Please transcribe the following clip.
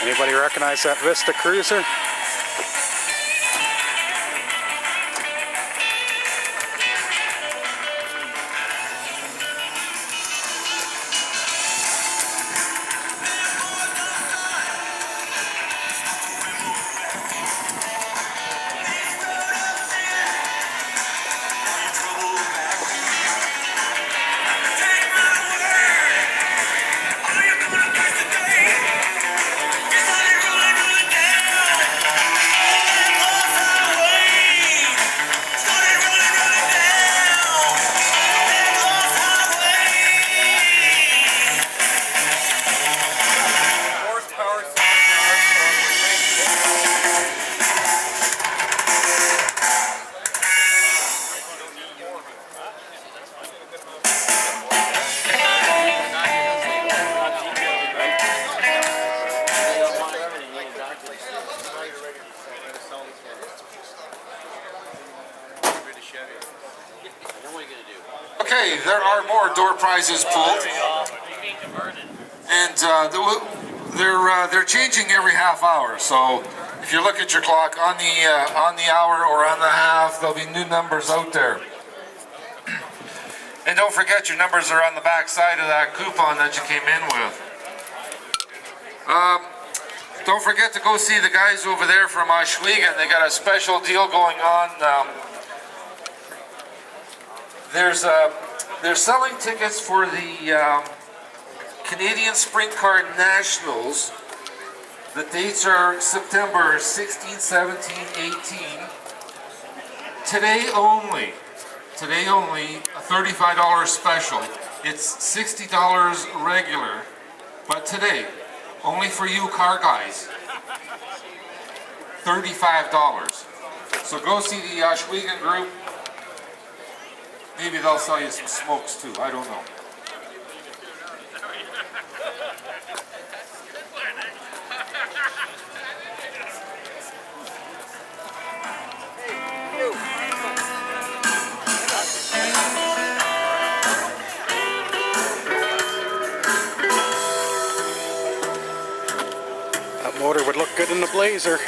Anybody recognize that Vista Cruiser? Okay, there are more door prizes pulled, and they're changing every half hour. So if you look at your clock on the hour or on the half, there'll be new numbers out there. And don't forget, your numbers are on the back side of that coupon that you came in with. Don't forget to go see the guys over there from Oswego. They got a special deal going on. They're selling tickets for the Canadian Sprint Car Nationals. The dates are September 16, 17, 18. Today only, a $35 special. It's $60 regular, but today, only for you car guys, $35. So go see the Oswego group. Maybe they'll sell you some smokes too, I don't know. That motor would look good in the Blazer.